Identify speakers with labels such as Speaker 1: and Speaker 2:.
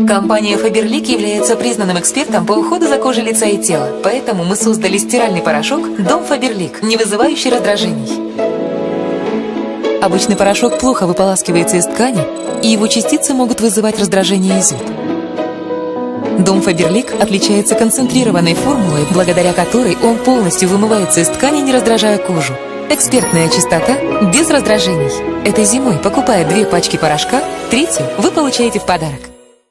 Speaker 1: Компания Faberlic является признанным экспертом по уходу за кожей лица и тела, поэтому мы создали стиральный порошок Дом Faberlic, не вызывающий раздражений. Обычный порошок плохо выполаскивается из ткани, и его частицы могут вызывать раздражение и зуд. Дом Faberlic отличается концентрированной формулой, благодаря которой он полностью вымывается из ткани, не раздражая кожу. Экспертная чистота без раздражений. Этой зимой, покупая 2 пачки порошка, 3-ю вы получаете в подарок.